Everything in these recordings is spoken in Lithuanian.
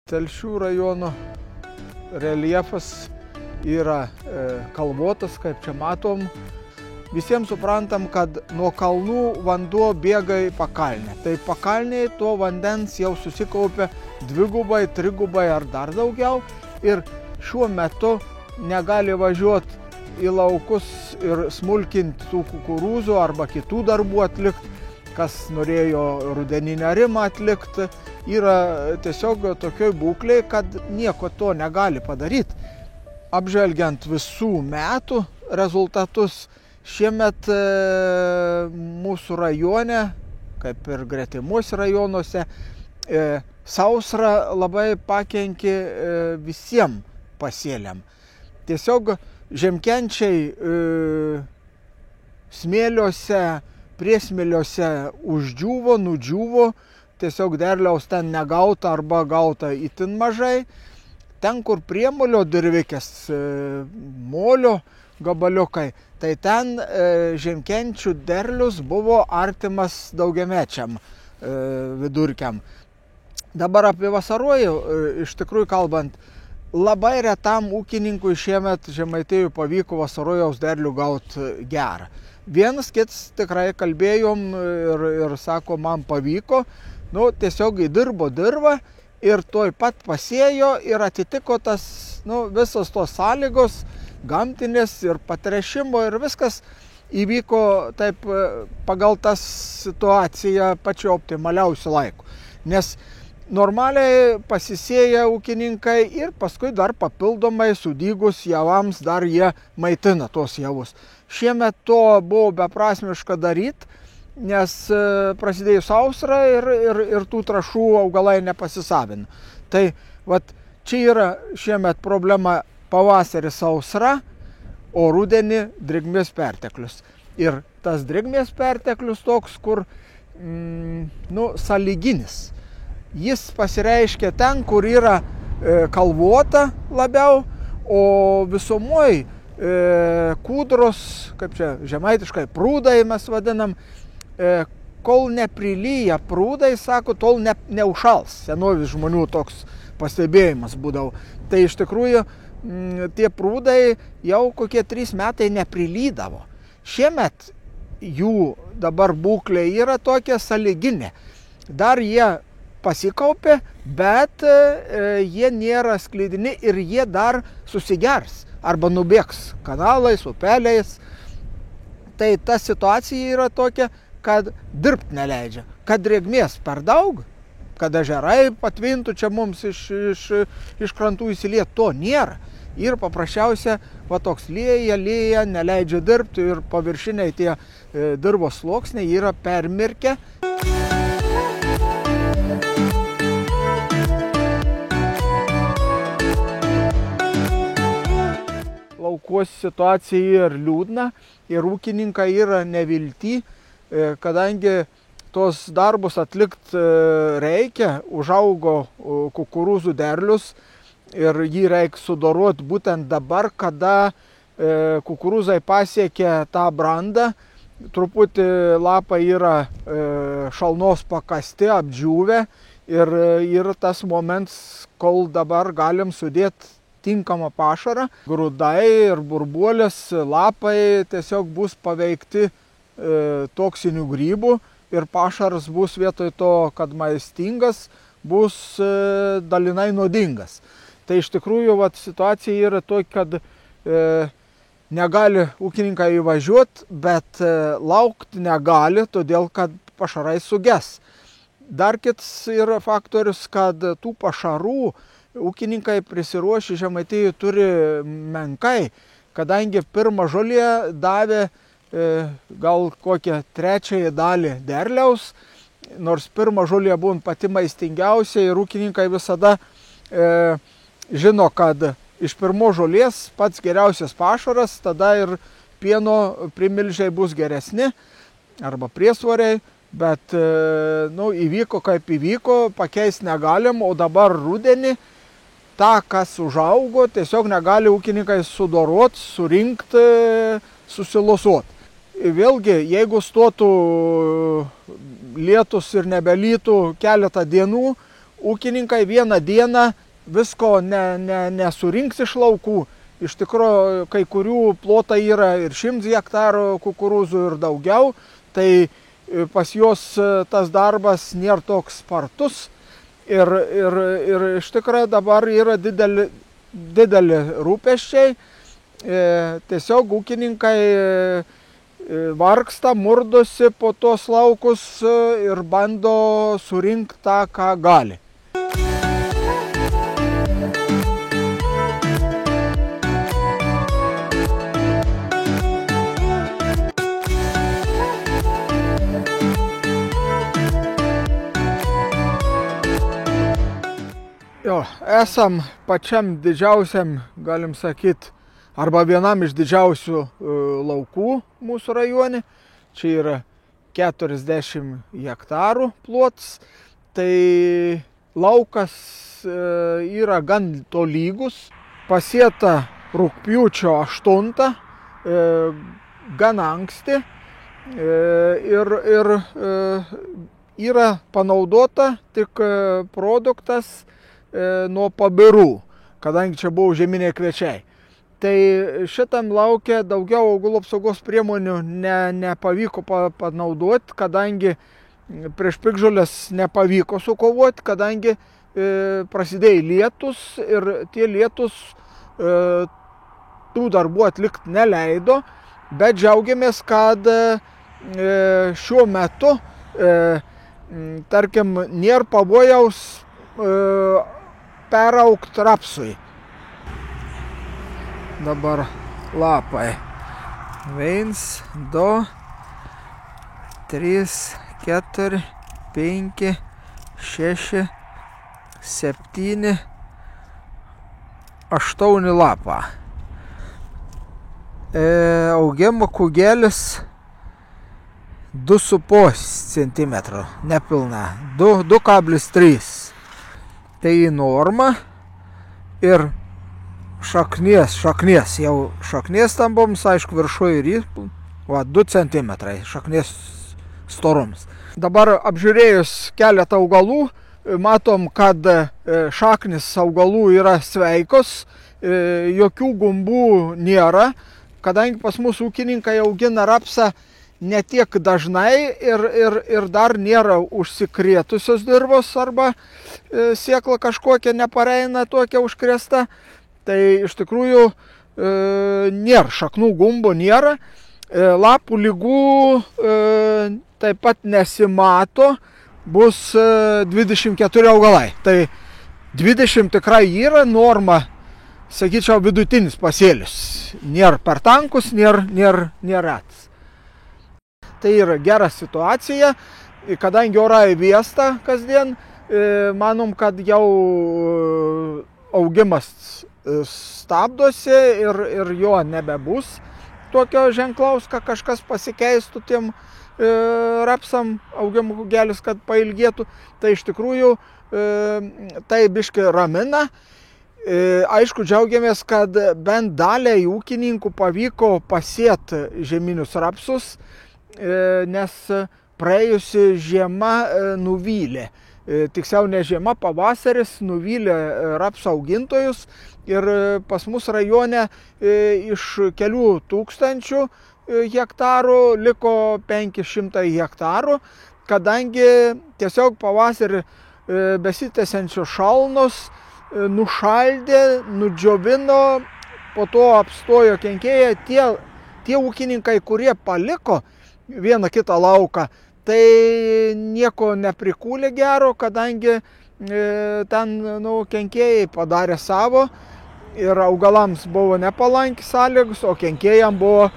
Telšių rajono reljefas yra kalvotas, kaip čia matom. Visiems suprantam, kad nuo kalnų vanduo bėga į pakalnę. Tai pakalnėje to vandens jau susikaupia dvigubai, trigubai ar dar daugiau. Ir šiuo metu negali važiuoti į laukus ir smulkinti tų kukurūzų arba kitų darbų atlikti, kas norėjo rudeninę rimą atlikti. Yra tiesiog tokioj būklėj, kad nieko to negali padaryti. Apžvelgiant visų metų rezultatus, šiemet mūsų rajone, kaip ir gretimuose rajonuose, sausra labai pakenkė visiems pasėliam. Tiesiog žemkenčiai smėliuose, priesmėliuose uždžiūvo, nudžiūvo, tiesiog derliaus ten negauta arba gauta itin mažai. Ten, kur priemolio dirvikės, molio gabaliukai, tai ten žemkenčių derlius buvo artimas daugiamečiam vidurkiam. Dabar apie vasarojų, iš tikrųjų kalbant, labai retam ūkininkui šiemet Žemaitijoj pavyko vasarojaus derlių gauti gerą. Vienas kits tikrai kalbėjom ir sako, man pavyko. Tiesiog įdirbo dirvą ir toj pat pasėjo ir atitiko tas, visos tos sąlygos, gamtinės ir patręšimo ir viskas įvyko taip pagal tas situaciją pačiu optimaliausiu laiku. Nes normaliai pasisėja ūkininkai ir paskui dar papildomai sudygus javams dar jie maitina tos javus. Šiemet to buvo beprasmiška daryti, nes prasidėjo sausra ir tų trąšų augalai nepasisavina. Tai čia yra šiemet problema pavasarį sausra, o rudenį drėgmės perteklius. Ir tas drėgmės perteklius toks, kur sąlyginis. Jis pasireiškia ten, kur yra kalvota labiau, o visumoj kūdros, kaip čia žemaitiškai, prūdai mes vadinam, kol neprilyja prūdai, sako, tol neužšals. Senovės žmonių toks pastebėjimas būdavo. Tai iš tikrųjų tie prūdai jau kokie 3 metai neprilydavo. Šiemet jų dabar būklė yra tokia sąlyginė. Dar jie pasikaupė, bet jie nėra sklidini ir jie dar susigers arba nubėgs kanalais, upeliais. Tai ta situacija yra tokia, kad dirbti neleidžia. Kad drėgmės per daug, kad ežerai patvintų čia mums iš krantų įsiliet, to nėra. Ir paprasčiausia, toks lieja, neleidžia dirbti ir paviršiniai tie dirvos sluoksniai yra permirkę. Laukuos situacija ir liūdna, ir ūkininkai yra nevilty, kadangi tos darbus atlikti reikia, užaugo kukurūzų derlius ir jį reikia sudoroti būtent dabar, kada kukurūzai pasiekia tą brandą, truputį lapai yra šalnos pakasti, apdžiūvę ir tas moments, kol dabar galim sudėti tinkamą pašarą. Grūdai ir burbuolės lapai tiesiog bus paveikti toksinių grybų ir pašaras bus vietoj to, kad maistingas, bus dalinai nuodingas. Tai iš tikrųjų situacija yra tokia, kad negali ūkininkai įvažiuoti, bet laukti negali, todėl kad pašarai suges. Dar kits yra faktorius, kad tų pašarų ūkininkai prisiruošę Žemaitijoje turi menkai, kadangi pirmą žolę davė gal kokią 3 dalį derliaus, nors pirmą žolę buvo pati maistingiausia ir ūkininkai visada žino, kad iš pirmos žolės pats geriausias pašaras, tada ir pieno primilžiai bus geresni arba priesvoriai, bet įvyko kaip įvyko, pakeisti negalim, o dabar rudenį tą, kas užaugo, tiesiog negali ūkininkai sudoroti, surinkti, susilosuoti. Vėlgi, jeigu stotų lietus ir nebelytų keletą dienų, ūkininkai vieną dieną visko nesurinks iš laukų. Iš tikrųjų, kai kurių plotai yra ir 100 hektarų kukurūzų ir daugiau, tai pas juos tas darbas nėra toks spartus. Ir iš tikrųjų dabar yra dideli rūpesčiai. Tiesiog ūkininkai vargsta, murdosi po tos laukus ir bando surinkti tą, ką gali. Jo, esam pačiam didžiausiam, galim sakyti, arba vienam iš didžiausių laukų mūsų rajone. Čia yra 40 hektarų plotas. Tai laukas yra gan tolygus. Pasėta rugpjūčio 8, gan anksti. Ir yra panaudota tik produktas nuo pabirų, kadangi čia buvo žieminiai kviečiai. Tai šitam lauke daugiau augalų apsaugos priemonių nepavyko panaudoti, kadangi prieš piktžoles nepavyko sukovoti, kadangi prasidėjo lietus ir tie lietus tų darbų atlikti neleido, bet džiaugiamės, kad šiuo metu, tarkim, nėra pavojaus peraukt rapsui. Dabar lapai. 1, 2, 3, 4, 5, 6, 7, 8 lapą. Augimo kūgelis 2,5 cm, nepilna, 2,3. Tai norma ir šaknies stamboms, aišku, viršuje ir 2 cm šaknies storoms. Dabar apžiūrėjus keletą augalų, matom, kad šaknis augalų yra sveikos, jokių gumbų nėra, kadangi pas mus ūkininkai augina rapsą ne tiek dažnai ir dar nėra užsikrėtusios dirvos arba sėkla kažkokia nepareina tokia užkrėsta. Tai iš tikrųjų nėra, šaknų gumbo nėra, lapų lygų taip pat nesimato, bus 24 augalai. Tai 20 tikrai yra norma, sakyčiau, vidutinis pasėlis. Nėra per tankus, nėra retas. Tai yra gera situacija, kadangi orai vėsta kasdien, manom, kad jau augimas stabdosi ir jo nebebus tokio ženklaus, kad kažkas pasikeistų tiem rapsam augimo kūgelis, kad pailgėtų. Tai iš tikrųjų tai biškai ramina. Aišku, džiaugiamės, kad bent daliai ūkininkų pavyko pasėti žieminius rapsus, nes praėjusi žiema nuvylė. Tiksliau ne žiema, pavasaris nuvylė rapsų augintojus ir pas mus rajone iš kelių tūkstančių hektarų liko 500 hektarų, kadangi tiesiog pavasarį besitęsiančios šalnos nušaldė, nudžiovino, po to apstojo kenkėjai. Tie ūkininkai, kurie paliko vieną kitą lauką, tai nieko neprikūlė gero, kadangi ten kenkėjai padarė savo ir augalams buvo nepalankios sąlygos, o kenkėjams buvo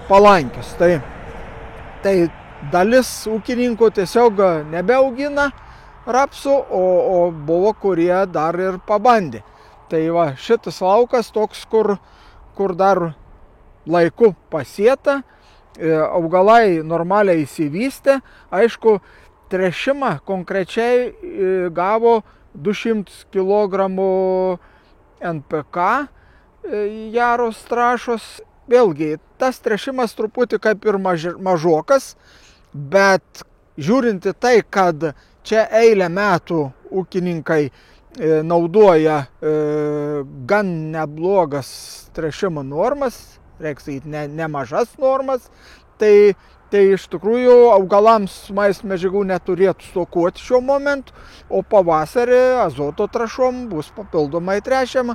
palankios. Tai dalis ūkininkų tiesiog nebeaugina rapsų, o buvo, kurie dar ir pabandė. Tai va, šitas laukas toks, kur dar laiku pasėta, augalai normaliai įsivystė. Aišku, tręšimą konkrečiai gavo 200 kg NPK jaros trąšos. Vėlgi, tas tręšimas truputį kaip ir mažokas, bet žiūrinti tai, kad čia eilę metų ūkininkai naudoja gan neblogas tręšimo normas, reikia sakyti, nemažas normas, tai iš tikrųjų augalams maisto medžiagų neturėtų stokoti šiuo momentu, o pavasarį azoto trąšom bus papildomai tręšiama,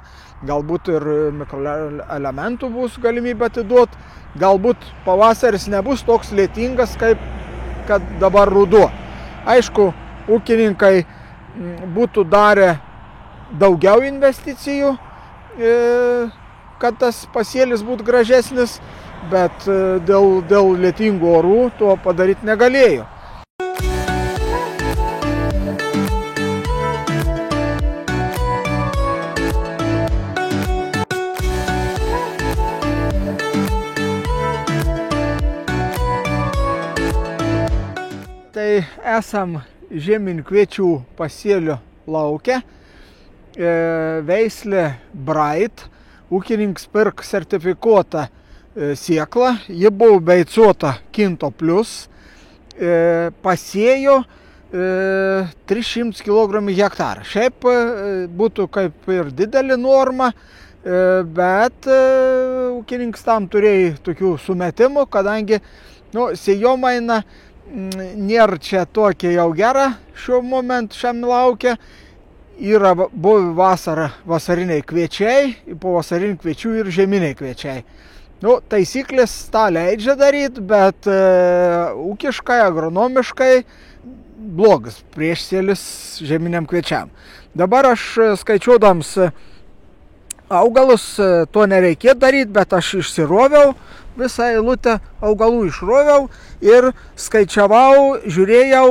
galbūt ir mikroelementų bus galimybė atiduoti, galbūt pavasaris nebus toks lietingas, kaip kad dabar ruduo. Aišku, ūkininkai būtų darę daugiau investicijų, kad tas pasėlis būtų gražesnis, bet dėl lietingų orų to padaryti negalėjo. Tai esam žieminių kviečių pasėlio lauke, veislė Bright, ūkininkas pirk sertifikuotą sėklą, ji buvo beicuota Kinto Plus, pasėjo 300 kg hektarą. Šiaip būtų kaip ir didelė norma, bet ūkininkas tam turėjo tokių sumetimų, kadangi sėjomaina nėra čia tokia jau gera šiuo momentu šiam laukia. Yra buvę vasariniai kviečiai, po vasarinių kviečių ir žieminiai kviečiai. Taisyklės tą leidžia daryti, bet ūkiškai, agronomiškai blogas priešsėlis žieminiam kviečiam. Dabar aš skaičiuodams augalus, to nereikėjo daryti, bet aš išsiroviau, visą eilutę augalų išroviau ir skaičiavau, žiūrėjau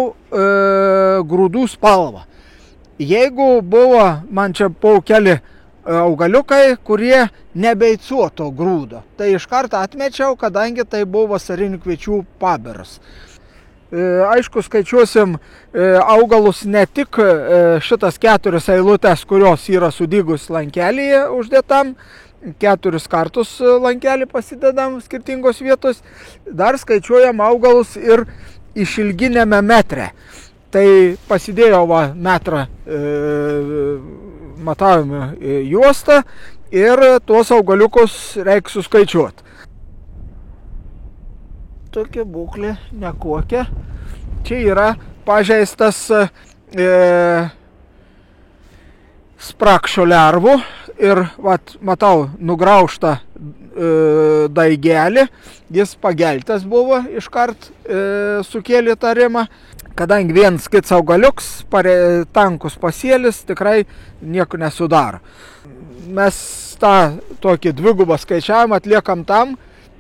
grūdų spalvą. Jeigu buvo man čia po keli augaliukai, kurie nebeicuoto grūdo, tai iš karto atmečiau, kadangi tai buvo vasarinių kviečių pabiras. Aišku, skaičiuosim augalus ne tik šitas 4 eilutės, kurios yra sudygus lankelyje uždėtam, 4 kartus lankelį pasidedam skirtingos vietos, dar skaičiuojam augalus ir išilginėme metre. Tai pasidėjau metrą matavimo juostą ir tuos augaliukus reikia suskaičiuoti. Tokia būklė nekokia. Čia yra pažeistas sprakšo lervų ir matau nugraužtą daigelį. Jis pageltas buvo, iškart sukėlė tarimą. Kadangi vienas kits augaliuks, tankus pasėlis tikrai nieko nesudaro. Mes tą tokį dvigubą skaičiavimą atliekam tam,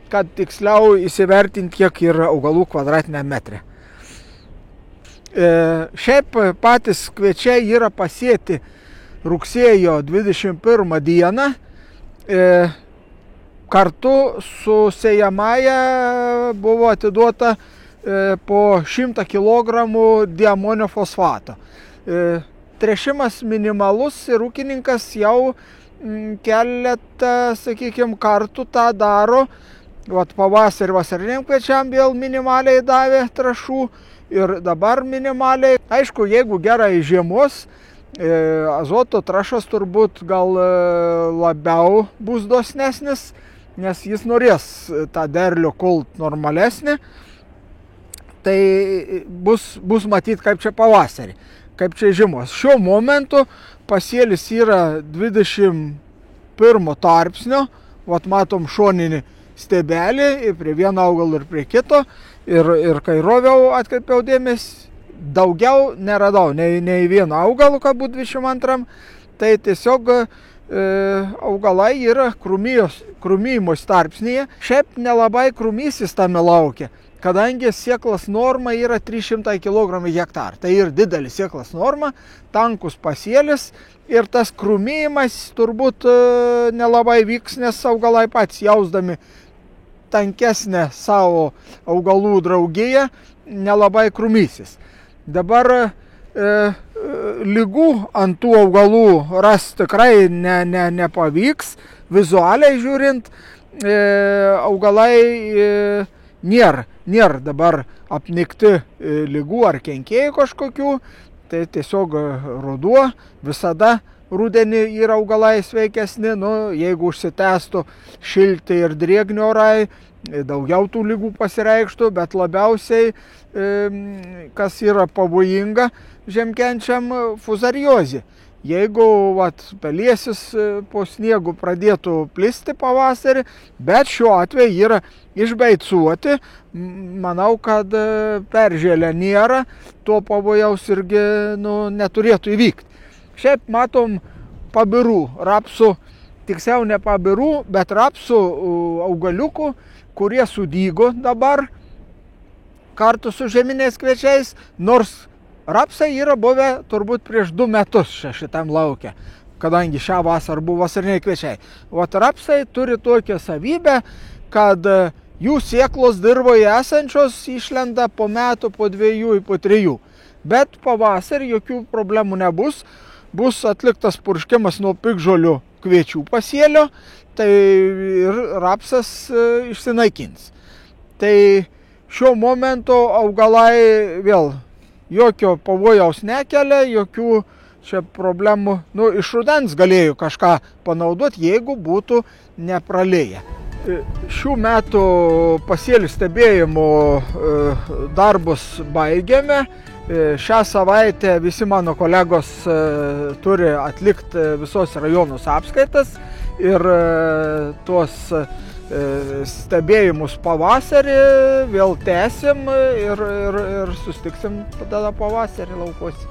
kad tiksliau įsivertinti, kiek yra augalų kvadratiniam metre. Šiaip patys kviečiai yra pasėti rugsėjo 21 dieną. Kartu su sėjamąja buvo atiduota po 100 kg diamonio fosfato. Tręšimas minimalus ir ūkininkas jau keletą, sakykime, kartų tą daro. Pavasarį vasariniam kviečiam vėl minimaliai davė trąšų ir dabar minimaliai. Aišku, jeigu gerai žiemos, azoto trąšas turbūt gal labiau bus dosnesnis, nes jis norės tą derlių kult normalesnį. Tai bus matyti kaip čia pavasarį, kaip čia žiemos. Šiuo momentu pasėlis yra 21 tarpsnio, matom šoninį stebelį ir prie vieno augalo ir prie kito. Ir kai roviau, atkreipiau dėmesį, daugiau neradau, nei vieno augalo, kad būtų 22. Tai tiesiog augalai yra krūmijimos tarpsnyje. Šiaip nelabai krūmysis tame laukia, kadangi sėklas norma yra 300 kg hektarą. Tai ir didelė sėklas norma, tankus pasėlis ir tas krūmijimas turbūt nelabai vyks, nes augalai patys jausdami tankesnę savo augalų draugiją nelabai krūmysis. Dabar lygų ant tų augalų rasti tikrai nepavyks. Vizualiai žiūrint, augalai nėra dabar apnikti lygų ar kenkėjų kažkokių. tai tiesiog ruduo, visada rudenį yra augalai sveikesni, jeigu užsitęstų šilti ir drėgni orai, daugiau tų lygų pasireikštų, bet labiausiai, kas yra pavojinga žemkenčiam, fuzariozė. Jeigu pelėsis po sniegu pradėtų plisti pavasarį, bet šiuo atveju yra išbeicuoti, manau, kad peržėlė nėra, to pavojaus irgi neturėtų įvykti. Šiaip matom pabirų, rapsų, tiksliau ne pabirų, bet rapsų augaliukų, kurie sudygo dabar kartu su žieminiais kviečiais, nors rapsai yra buvę turbūt prieš 2 metus šitam lauke, kadangi šią vasarą buvo vasariniai kviečiai. Rapsai turi tokią savybę, kad jų sėklos dirvoje esančios išlenda po metų, po 2, po 3. Bet pavasarį jokių problemų nebus. Bus atliktas purškimas nuo piktžolių kviečių pasėlio, tai ir rapsas išsinaikins. Tai šiuo momentu augalai vėl jokio pavojaus nekelia, jokių čia problemų. Iš rudens galėjo kažką panaudoti, jeigu būtų nepralėję. Šių metų pasėlių stebėjimo darbus baigėme. Šią savaitę visi mano kolegos turi atlikti visos rajonus apskaitas ir tuos stebėjimus pavasarį vėl tęsim ir sustiksim tada pavasarį laukuose.